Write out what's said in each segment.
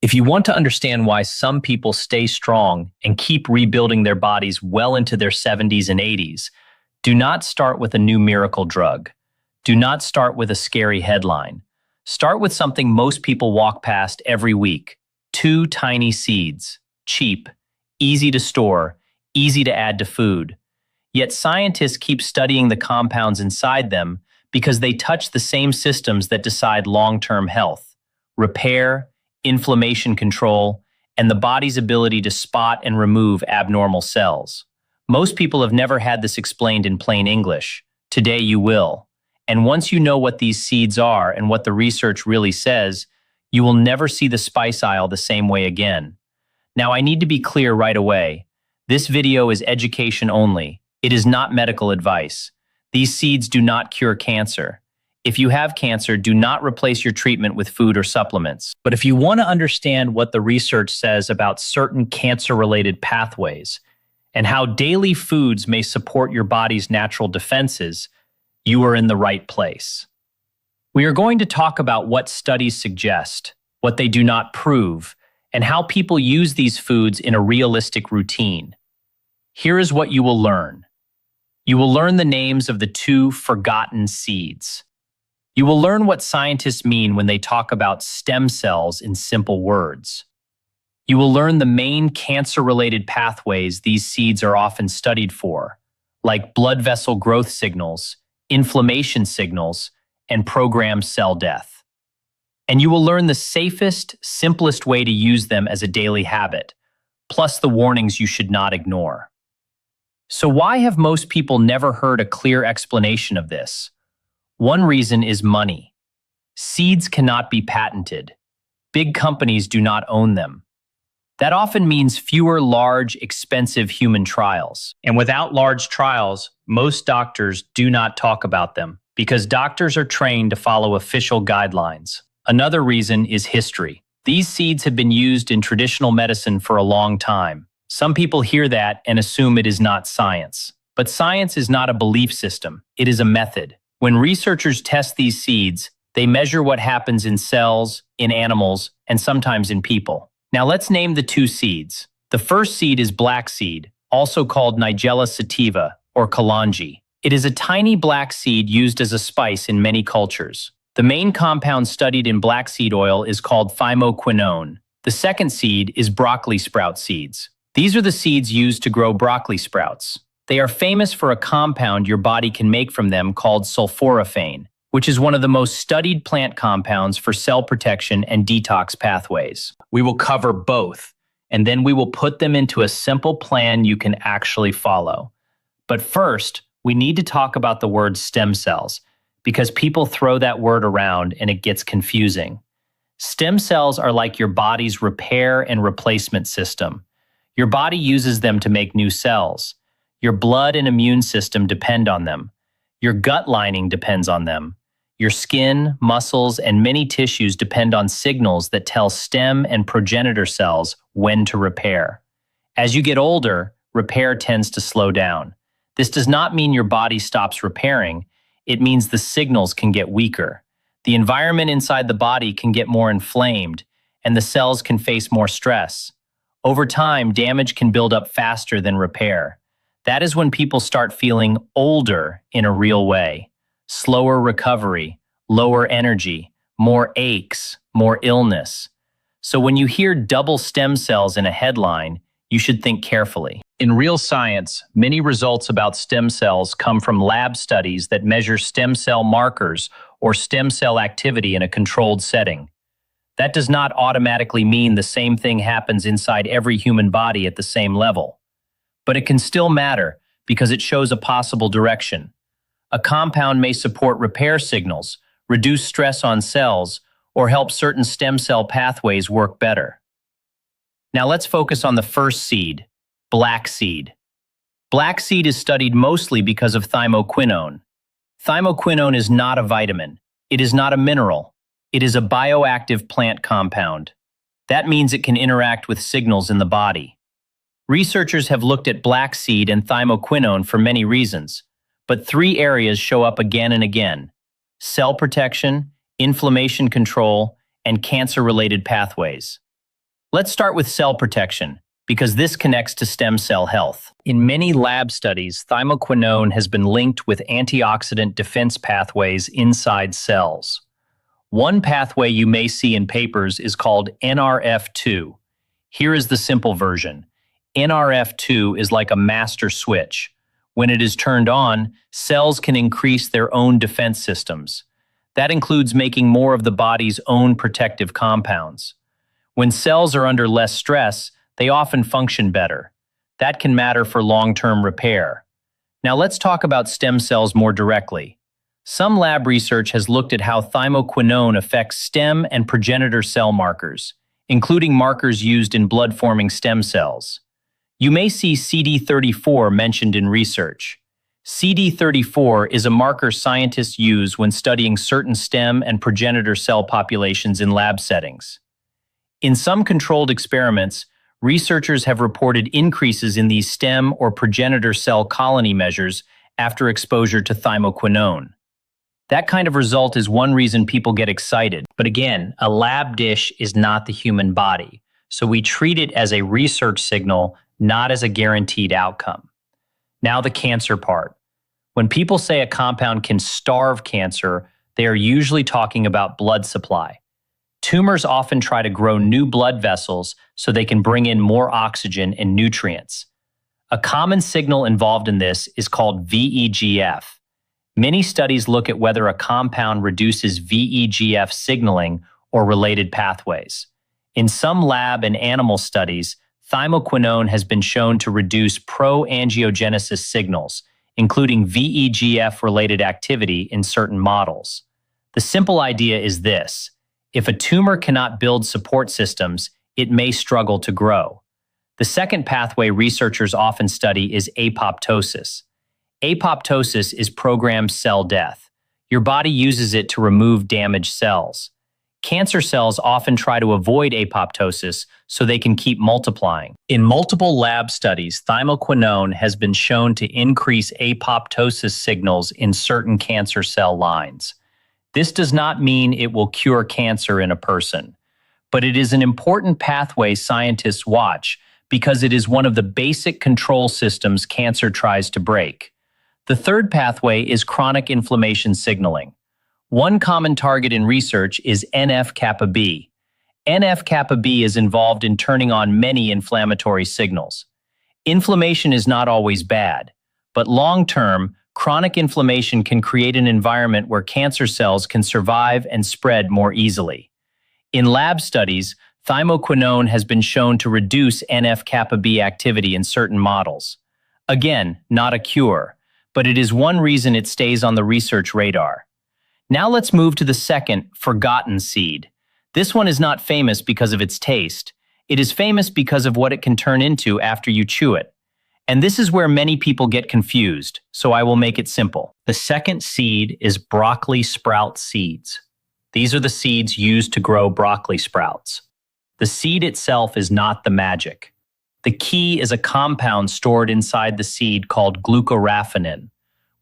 If you want to understand why some people stay strong and keep rebuilding their bodies well into their 70s and 80s, do not start with a new miracle drug. Do not start with a scary headline. Start with something most people walk past every week. 2 tiny seeds. Cheap, easy to store, easy to add to food. Yet scientists keep studying the compounds inside them because they touch the same systems that decide long-term health: repair, inflammation control, and the body's ability to spot and remove abnormal cells. Most people have never had this explained in plain English. Today you will. And once you know what these seeds are and what the research really says, you will never see the spice aisle the same way again. Now, I need to be clear right away. This video is education only. It is not medical advice. These seeds do not cure cancer. If you have cancer, do not replace your treatment with food or supplements. But if you want to understand what the research says about certain cancer-related pathways and how daily foods may support your body's natural defenses, you are in the right place. We are going to talk about what studies suggest, what they do not prove, and how people use these foods in a realistic routine. Here is what you will learn. You will learn the names of the 2 forgotten seeds. You will learn what scientists mean when they talk about stem cells in simple words. You will learn the main cancer-related pathways these seeds are often studied for, like blood vessel growth signals, inflammation signals, and programmed cell death. And you will learn the safest, simplest way to use them as a daily habit, plus the warnings you should not ignore. So why have most people never heard a clear explanation of this? One reason is money. Seeds cannot be patented. Big companies do not own them. That often means fewer large, expensive human trials. And without large trials, most doctors do not talk about them because doctors are trained to follow official guidelines. Another reason is history. These seeds have been used in traditional medicine for a long time. Some people hear that and assume it is not science. But science is not a belief system. It is a method. When researchers test these seeds, they measure what happens in cells, in animals, and sometimes in people. Now let's name the 2 seeds. The first seed is black seed, also called Nigella sativa or Kalonji. It is a tiny black seed used as a spice in many cultures. The main compound studied in black seed oil is called Thymoquinone. The second seed is broccoli sprout seeds. These are the seeds used to grow broccoli sprouts. They are famous for a compound your body can make from them called sulforaphane, which is one of the most studied plant compounds for cell protection and detox pathways. We will cover both, and then we will put them into a simple plan you can actually follow. But first, we need to talk about the word stem cells, because people throw that word around and it gets confusing. Stem cells are like your body's repair and replacement system. Your body uses them to make new cells. Your blood and immune system depend on them. Your gut lining depends on them. Your skin, muscles, and many tissues depend on signals that tell stem and progenitor cells when to repair. As you get older, repair tends to slow down. This does not mean your body stops repairing. It means the signals can get weaker. The environment inside the body can get more inflamed, and the cells can face more stress. Over time, damage can build up faster than repair. That is when people start feeling older in a real way. Slower recovery, lower energy, more aches, more illness. So when you hear double stem cells in a headline, you should think carefully. In real science, many results about stem cells come from lab studies that measure stem cell markers or stem cell activity in a controlled setting. That does not automatically mean the same thing happens inside every human body at the same level. But it can still matter because it shows a possible direction. A compound may support repair signals, reduce stress on cells, or help certain stem cell pathways work better. Now let's focus on the first seed, black seed. Black seed is studied mostly because of thymoquinone. Thymoquinone is not a vitamin. It is not a mineral. It is a bioactive plant compound. That means it can interact with signals in the body. Researchers have looked at black seed and thymoquinone for many reasons, but 3 areas show up again and again: cell protection, inflammation control, and cancer-related pathways. Let's start with cell protection, because this connects to stem cell health. In many lab studies, thymoquinone has been linked with antioxidant defense pathways inside cells. One pathway you may see in papers is called NRF2. Here is the simple version. NRF2 is like a master switch. When it is turned on, cells can increase their own defense systems. That includes making more of the body's own protective compounds. When cells are under less stress, they often function better. That can matter for long-term repair. Now let's talk about stem cells more directly. Some lab research has looked at how thymoquinone affects stem and progenitor cell markers, including markers used in blood-forming stem cells. You may see CD34 mentioned in research. CD34 is a marker scientists use when studying certain stem and progenitor cell populations in lab settings. In some controlled experiments, researchers have reported increases in these stem or progenitor cell colony measures after exposure to thymoquinone. That kind of result is one reason people get excited. But again, a lab dish is not the human body, so we treat it as a research signal, not as a guaranteed outcome. Now the cancer part. When people say a compound can starve cancer, they are usually talking about blood supply. Tumors often try to grow new blood vessels so they can bring in more oxygen and nutrients. A common signal involved in this is called VEGF. Many studies look at whether a compound reduces VEGF signaling or related pathways. In some lab and animal studies, thymoquinone has been shown to reduce pro-angiogenesis signals, including VEGF-related activity in certain models. The simple idea is this: if a tumor cannot build support systems, it may struggle to grow. The second pathway researchers often study is apoptosis. Apoptosis is programmed cell death. Your body uses it to remove damaged cells. Cancer cells often try to avoid apoptosis so they can keep multiplying. In multiple lab studies, thymoquinone has been shown to increase apoptosis signals in certain cancer cell lines. This does not mean it will cure cancer in a person, but it is an important pathway scientists watch because it is one of the basic control systems cancer tries to break. The third pathway is chronic inflammation signaling. One common target in research is NF-kappa B. NF-kappa B is involved in turning on many inflammatory signals. Inflammation is not always bad, but long-term, chronic inflammation can create an environment where cancer cells can survive and spread more easily. In lab studies, thymoquinone has been shown to reduce NF-kappa B activity in certain models. Again, not a cure, but it is one reason it stays on the research radar. Now let's move to the second, forgotten seed. This one is not famous because of its taste. It is famous because of what it can turn into after you chew it. And this is where many people get confused, so I will make it simple. The second seed is broccoli sprout seeds. These are the seeds used to grow broccoli sprouts. The seed itself is not the magic. The key is a compound stored inside the seed called glucoraphanin.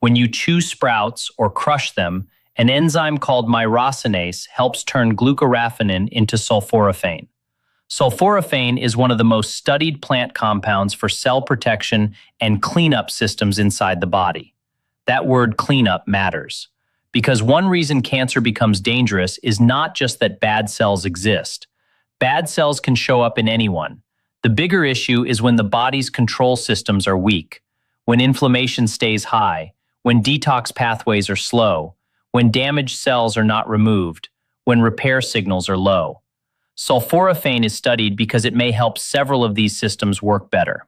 When you chew sprouts or crush them, an enzyme called myrosinase helps turn glucoraphanin into sulforaphane. Sulforaphane is one of the most studied plant compounds for cell protection and cleanup systems inside the body. That word cleanup matters, because one reason cancer becomes dangerous is not just that bad cells exist. Bad cells can show up in anyone. The bigger issue is when the body's control systems are weak, when inflammation stays high, when detox pathways are slow, when damaged cells are not removed, when repair signals are low. Sulforaphane is studied because it may help several of these systems work better.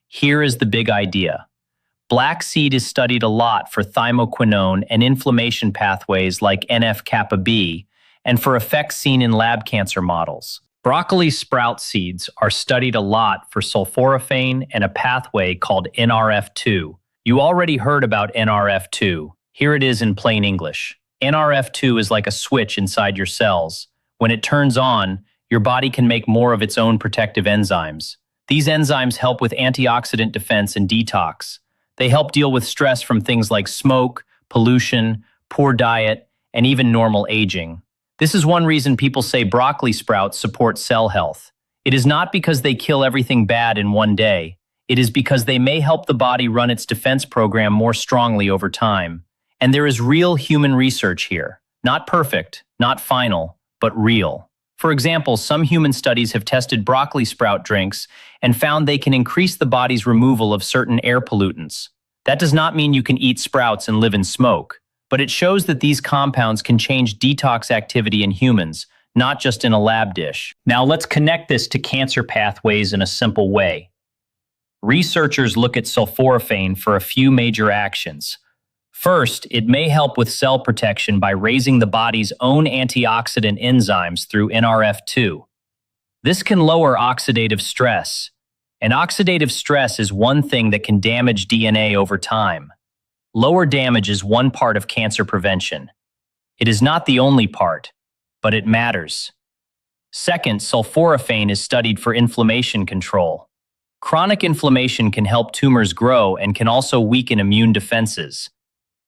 Here is the big idea. Black seed is studied a lot for thymoquinone and inflammation pathways like NF-kappa B, and for effects seen in lab cancer models. Broccoli sprout seeds are studied a lot for sulforaphane and a pathway called NRF2. You already heard about NRF2. Here it is in plain English. NRF2 is like a switch inside your cells. When it turns on, your body can make more of its own protective enzymes. These enzymes help with antioxidant defense and detox. They help deal with stress from things like smoke, pollution, poor diet, and even normal aging. This is one reason people say broccoli sprouts support cell health. It is not because they kill everything bad in one day. It is because they may help the body run its defense program more strongly over time. And there is real human research here. Not perfect, not final, but real. For example, some human studies have tested broccoli sprout drinks and found they can increase the body's removal of certain air pollutants. That does not mean you can eat sprouts and live in smoke, but it shows that these compounds can change detox activity in humans, not just in a lab dish. Now let's connect this to cancer pathways in a simple way. Researchers look at sulforaphane for a few major actions. First, it may help with cell protection by raising the body's own antioxidant enzymes through NRF2. This can lower oxidative stress, and oxidative stress is one thing that can damage DNA over time. Lower damage is one part of cancer prevention. It is not the only part, but it matters. Second, sulforaphane is studied for inflammation control. Chronic inflammation can help tumors grow and can also weaken immune defenses.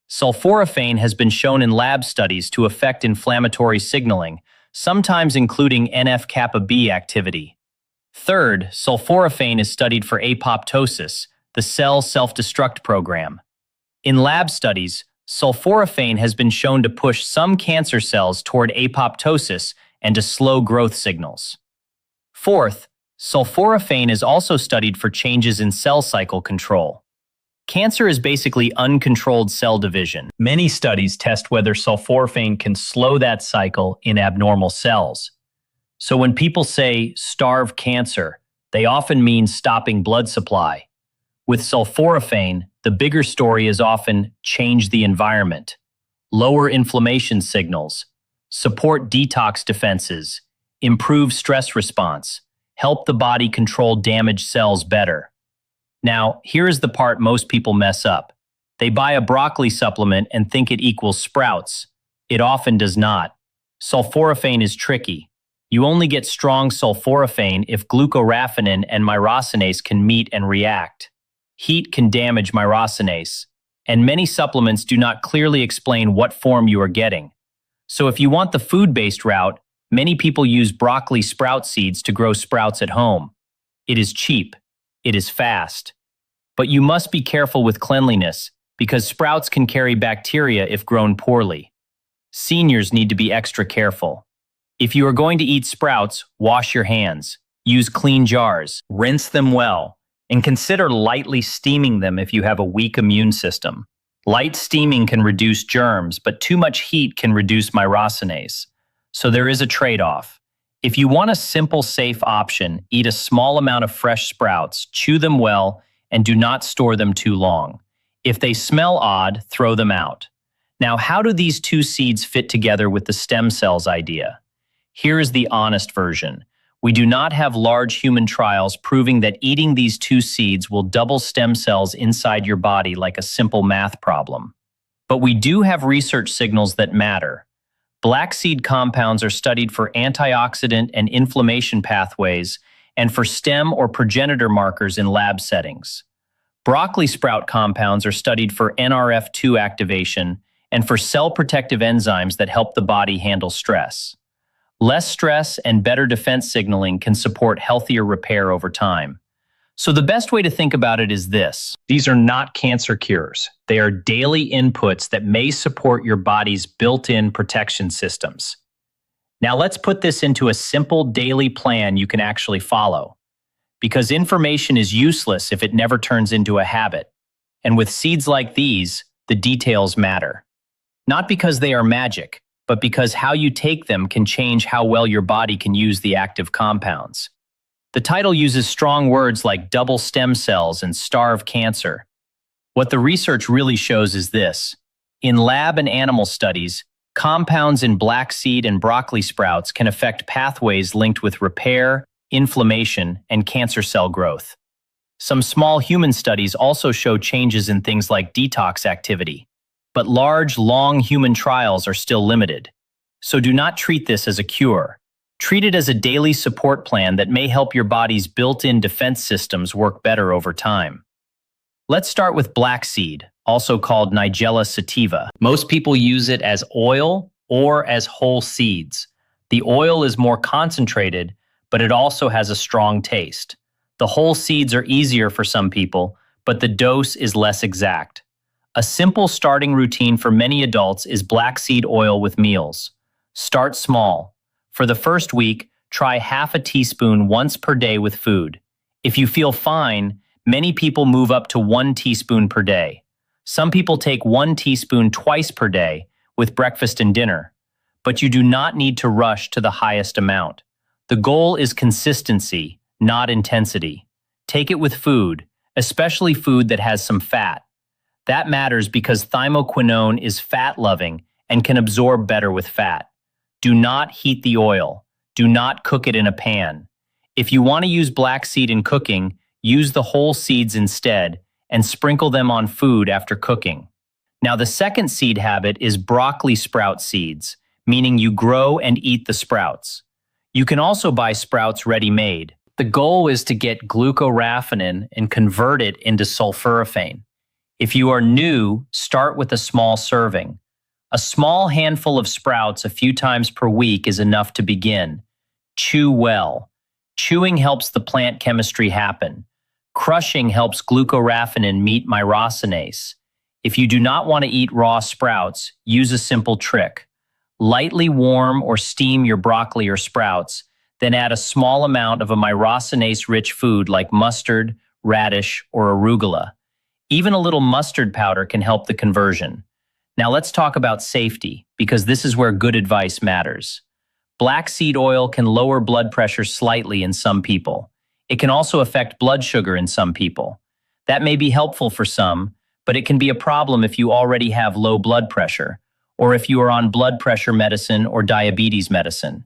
Sulforaphane has been shown in lab studies to affect inflammatory signaling, sometimes including NF-kappa B activity. Third, sulforaphane is studied for apoptosis, the cell self-destruct program. In lab studies, sulforaphane has been shown to push some cancer cells toward apoptosis and to slow growth signals. Fourth, sulforaphane is also studied for changes in cell cycle control. Cancer is basically uncontrolled cell division. Many studies test whether sulforaphane can slow that cycle in abnormal cells. So when people say starve cancer, they often mean stopping blood supply. With sulforaphane, the bigger story is often change the environment, lower inflammation signals, support detox defenses, improve stress response, help the body control damaged cells better. Now, here is the part most people mess up. They buy a broccoli supplement and think it equals sprouts. It often does not. Sulforaphane is tricky. You only get strong sulforaphane if glucoraphanin and myrosinase can meet and react. Heat can damage myrosinase, and many supplements do not clearly explain what form you are getting. So if you want the food-based route, many people use broccoli sprout seeds to grow sprouts at home. It is cheap. It is fast. But you must be careful with cleanliness because sprouts can carry bacteria if grown poorly. Seniors need to be extra careful. If you are going to eat sprouts, wash your hands. Use clean jars. Rinse them well. And consider lightly steaming them if you have a weak immune system. Light steaming can reduce germs, but too much heat can reduce myrosinase. So there is a trade-off. If you want a simple, safe option, eat a small amount of fresh sprouts, chew them well, and do not store them too long. If they smell odd, throw them out. Now, how do these two seeds fit together with the stem cells idea? Here is the honest version. We do not have large human trials proving that eating these two seeds will double stem cells inside your body like a simple math problem. But we do have research signals that matter. Black seed compounds are studied for antioxidant and inflammation pathways and for stem or progenitor markers in lab settings. Broccoli sprout compounds are studied for NRF2 activation and for cell protective enzymes that help the body handle stress. Less stress and better defense signaling can support healthier repair over time. So the best way to think about it is this. These are not cancer cures. They are daily inputs that may support your body's built-in protection systems. Now let's put this into a simple daily plan you can actually follow. Because information is useless if it never turns into a habit. And with seeds like these, the details matter. Not because they are magic, but because how you take them can change how well your body can use the active compounds. The title uses strong words like double stem cells and starve cancer. What the research really shows is this. In lab and animal studies, compounds in black seed and broccoli sprouts can affect pathways linked with repair, inflammation, and cancer cell growth. Some small human studies also show changes in things like detox activity. But large, long human trials are still limited. So do not treat this as a cure. Treat it as a daily support plan that may help your body's built-in defense systems work better over time. Let's start with black seed, also called Nigella sativa. Most people use it as oil or as whole seeds. The oil is more concentrated, but it also has a strong taste. The whole seeds are easier for some people, but the dose is less exact. A simple starting routine for many adults is black seed oil with meals. Start small. For the first week, try half a teaspoon once per day with food. If you feel fine, many people move up to 1 teaspoon per day. Some people take 1 teaspoon twice per day with breakfast and dinner, but you do not need to rush to the highest amount. The goal is consistency, not intensity. Take it with food, especially food that has some fat. That matters because thymoquinone is fat-loving and can absorb better with fat. Do not heat the oil. Do not cook it in a pan. If you want to use black seed in cooking, use the whole seeds instead and sprinkle them on food after cooking. Now, the second seed habit is broccoli sprout seeds, meaning you grow and eat the sprouts. You can also buy sprouts ready-made. The goal is to get glucoraphanin and convert it into sulforaphane. If you are new, start with a small serving. A small handful of sprouts a few times per week is enough to begin. Chew well. Chewing helps the plant chemistry happen. Crushing helps glucoraphanin meet myrosinase. If you do not want to eat raw sprouts, use a simple trick. Lightly warm or steam your broccoli or sprouts, then add a small amount of a myrosinase-rich food like mustard, radish, or arugula. Even a little mustard powder can help the conversion. Now let's talk about safety, because this is where good advice matters. Black seed oil can lower blood pressure slightly in some people. It can also affect blood sugar in some people. That may be helpful for some, but it can be a problem if you already have low blood pressure, or if you are on blood pressure medicine or diabetes medicine.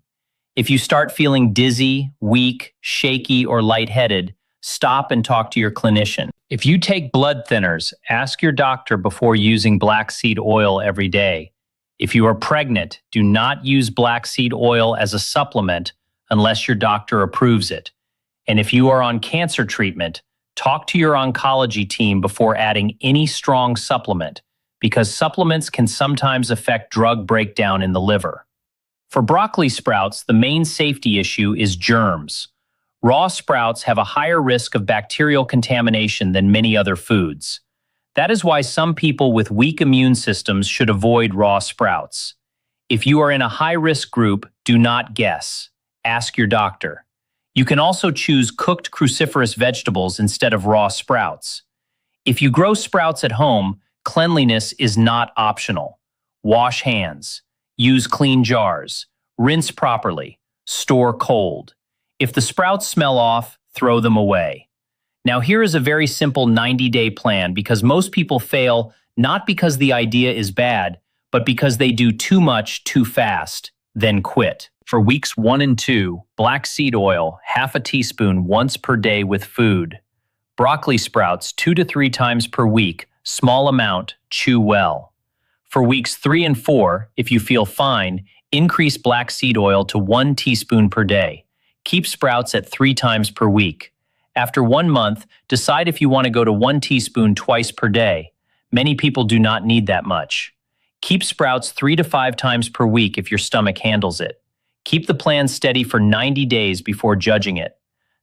If you start feeling dizzy, weak, shaky, or lightheaded, stop and talk to your clinician. If you take blood thinners, ask your doctor before using black seed oil every day. If you are pregnant, do not use black seed oil as a supplement unless your doctor approves it. And if you are on cancer treatment, talk to your oncology team before adding any strong supplement, because supplements can sometimes affect drug breakdown in the liver. For broccoli sprouts, the main safety issue is germs. Raw sprouts have a higher risk of bacterial contamination than many other foods. That is why some people with weak immune systems should avoid raw sprouts. If you are in a high-risk group, do not guess. Ask your doctor. You can also choose cooked cruciferous vegetables instead of raw sprouts. If you grow sprouts at home, cleanliness is not optional. Wash hands. Use clean jars. Rinse properly. Store cold. If the sprouts smell off, throw them away. Now here is a very simple 90-day plan because most people fail not because the idea is bad, but because they do too much too fast, then quit. For weeks 1 and 2, black seed oil, half a teaspoon once per day with food. Broccoli sprouts 2 to 3 times per week, small amount, chew well. For weeks 3 and 4, if you feel fine, increase black seed oil to 1 teaspoon per day. Keep sprouts at 3 times per week. After 1 month, decide if you want to go to 1 teaspoon twice per day. Many people do not need that much. Keep sprouts 3 to 5 times per week if your stomach handles it. Keep the plan steady for 90 days before judging it.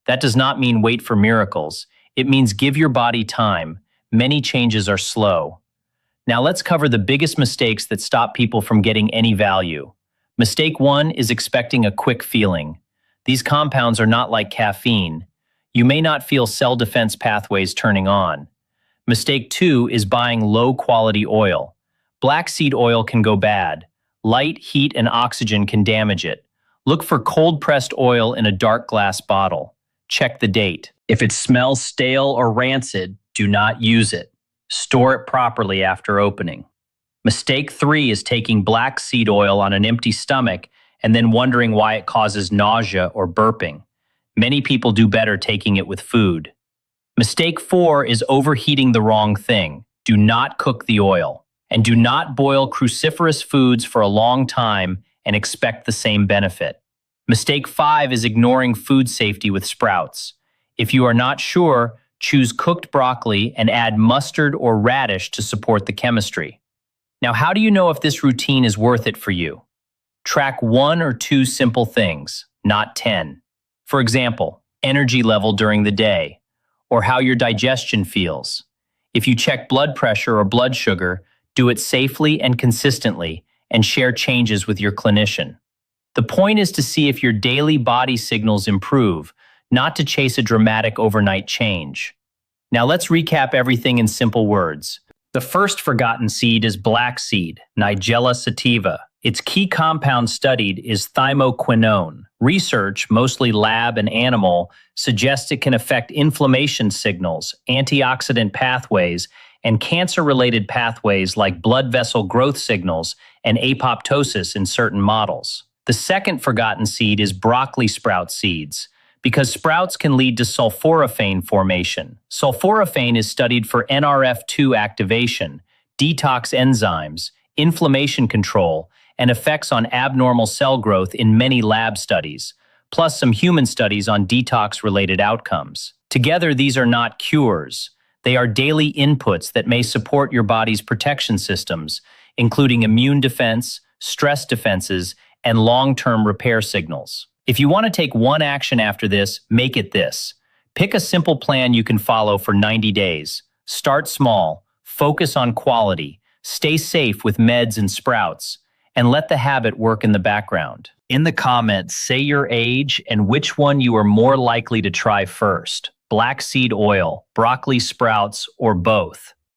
That does not mean wait for miracles. It means give your body time. Many changes are slow. Now let's cover the biggest mistakes that stop people from getting any value. Mistake 1 is expecting a quick feeling. These compounds are not like caffeine. You may not feel cell defense pathways turning on. Mistake 2 is buying low-quality oil. Black seed oil can go bad. Light, heat, and oxygen can damage it. Look for cold-pressed oil in a dark glass bottle. Check the date. If it smells stale or rancid, do not use it. Store it properly after opening. Mistake 3 is taking black seed oil on an empty stomach and then wondering why it causes nausea or burping. Many people do better taking it with food. Mistake 4 is overheating the wrong thing. Do not cook the oil. And do not boil cruciferous foods for a long time and expect the same benefit. Mistake 5 is ignoring food safety with sprouts. If you are not sure, choose cooked broccoli and add mustard or radish to support the chemistry. Now, how do you know if this routine is worth it for you? Track 1 or 2 simple things, not 10. For example, energy level during the day, or how your digestion feels. If you check blood pressure or blood sugar, do it safely and consistently, and share changes with your clinician. The point is to see if your daily body signals improve, not to chase a dramatic overnight change. Now let's recap everything in simple words. The first forgotten seed is black seed, Nigella sativa. Its key compound studied is thymoquinone. Research, mostly lab and animal, suggests it can affect inflammation signals, antioxidant pathways, and cancer-related pathways like blood vessel growth signals and apoptosis in certain models. The second forgotten seed is broccoli sprout seeds, because sprouts can lead to sulforaphane formation. Sulforaphane is studied for NRF2 activation, detox enzymes, inflammation control, and effects on abnormal cell growth in many lab studies, plus some human studies on detox-related outcomes. Together, these are not cures. They are daily inputs that may support your body's protection systems, including immune defense, stress defenses, and long-term repair signals. If you want to take one action after this, make it this. Pick a simple plan you can follow for 90 days. Start small, focus on quality, stay safe with meds and sprouts, and let the habit work in the background. In the comments, say your age and which one you are more likely to try first: black seed oil, broccoli sprouts, or both.